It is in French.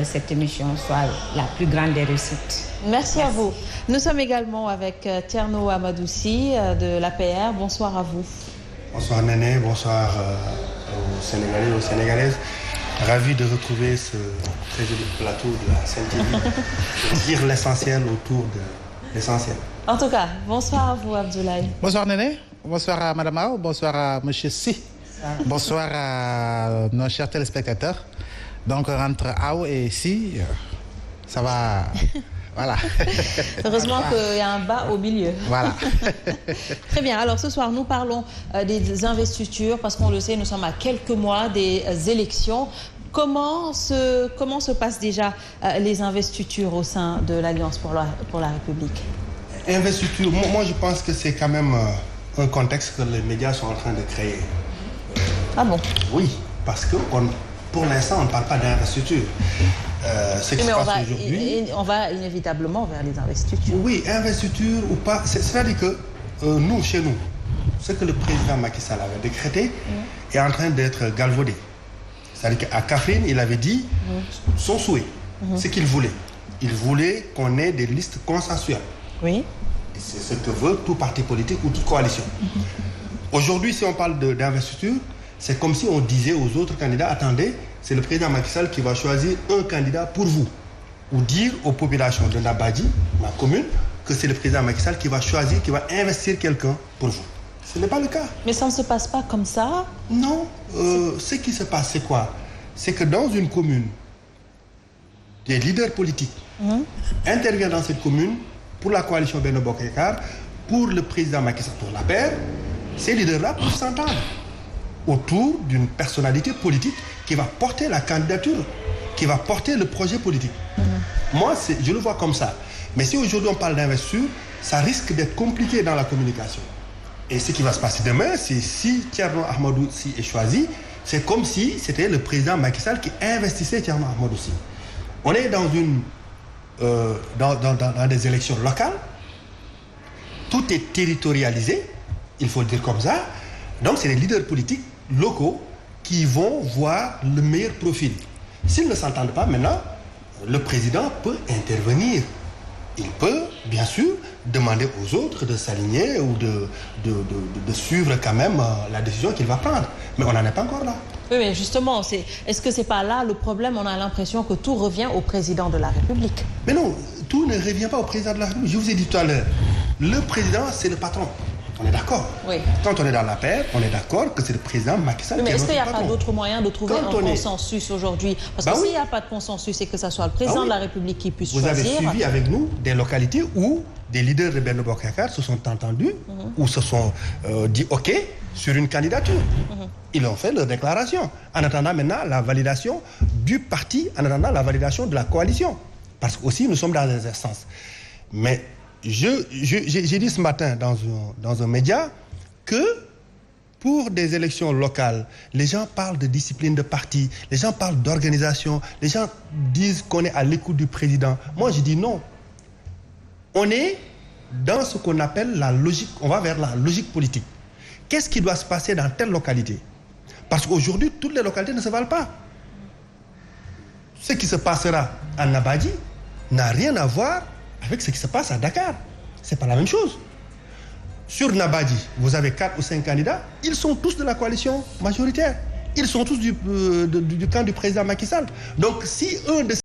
cette émission soit la plus grande des réussites. Merci à vous. Nous sommes également avec Thierno Amadoussi de l'APR. Bonsoir à vous. Bonsoir Néné, bonsoir aux Sénégalais et aux Sénégalaises. Ravi de retrouver ce très joli plateau de la Sen-TV pour dire l'essentiel autour de l'essentiel. En tout cas, bonsoir à vous Abdoulaye. Bonsoir Néné, bonsoir à Madame Ao, bonsoir à Monsieur Si, bonsoir à nos chers téléspectateurs. Donc entre Ao et Si, ça va... Voilà. Heureusement qu'il y a un bas au milieu. Voilà. Très bien. Alors ce soir, nous parlons des investitures parce qu'on le sait, nous sommes à quelques mois des élections. Comment se passent déjà les investitures au sein de l'Alliance pour la République? Investiture, moi je pense que c'est quand même un contexte que les médias sont en train de créer. Ah bon? Oui, parce que pour l'instant, on ne parle pas d'investiture. Ce qui se passe aujourd'hui... On va inévitablement vers les investitures. Oui, investiture ou pas. C'est-à-dire que nous, chez nous, ce que le président Macky Sall avait décrété est en train d'être galvaudé. C'est-à-dire qu'à Kaffrine, il avait dit son souhait, ce qu'il voulait. Il voulait qu'on ait des listes consensuelles. Oui. Et c'est ce que veut tout parti politique ou toute coalition. Aujourd'hui, si on parle d'investiture, c'est comme si on disait aux autres candidats, attendez, c'est le président Macky Sall qui va choisir un candidat pour vous. Ou dire aux populations de Nabadji, ma commune, que c'est le président Macky Sall qui va choisir, qui va investir quelqu'un pour vous. Ce n'est pas le cas. Mais ça ne se passe pas comme ça? Non. Ce qui se passe, c'est quoi? C'est que dans une commune, des leaders politiques interviennent dans cette commune pour la coalition Benno Bokk Yakaar, pour le président Macky Sall, pour l'APR. Ces leaders-là peuvent s'entendre autour d'une personnalité politique qui va porter la candidature, qui va porter le projet politique. Moi, je le vois comme ça. Mais si aujourd'hui on parle d'investiture, ça risque d'être compliqué dans la communication. Et ce qui va se passer demain, c'est si Thierno Ahmadou Sy est choisi, c'est comme si c'était le président Macky Sall qui investissait Thierno Ahmadou Sy. On est dans des élections locales, tout est territorialisé, il faut le dire comme ça. Donc c'est les leaders politiques locaux qui vont voir le meilleur profil. S'ils ne s'entendent pas maintenant, le président peut intervenir. Il peut, bien sûr, demander aux autres de s'aligner ou de suivre quand même la décision qu'il va prendre. Mais on n'en est pas encore là. Oui, mais justement, est-ce que ce n'est pas là le problème? On a l'impression que tout revient au président de la République. Mais non, tout ne revient pas au président de la République. Je vous ai dit tout à l'heure, le président, c'est le patron. On est d'accord. Oui. Quand on est dans la paix, on est d'accord que c'est le président Macky Sall qui est notre patron. Mais est-ce qu'il n'y a pas d'autre moyen de trouver un consensus aujourd'hui? Parce que s'il n'y a pas de consensus, c'est que ce soit le président de la République qui puisse choisir. Vous avez suivi avec nous des localités où des leaders de Benno Bokk Yakaar se sont entendus ou se sont dit OK sur une candidature. Ils ont fait leur déclaration en attendant maintenant la validation du parti, en attendant la validation de la coalition. Parce que aussi nous sommes dans des instances. Mais j'ai dit ce matin dans un média que pour des élections locales, les gens parlent de discipline de parti, les gens parlent d'organisation, les gens disent qu'on est à l'écoute du président. Moi, je dis non. On est dans ce qu'on appelle la logique, on va vers la logique politique. Qu'est-ce qui doit se passer dans telle localité? Parce qu'aujourd'hui, toutes les localités ne se valent pas. Ce qui se passera à Nabadji n'a rien à voir avec ce qui se passe à Dakar. C'est pas la même chose. Sur Nabadji, vous avez 4 ou 5 candidats, ils sont tous de la coalition majoritaire. Ils sont tous du camp du président Macky Sall. Donc si un de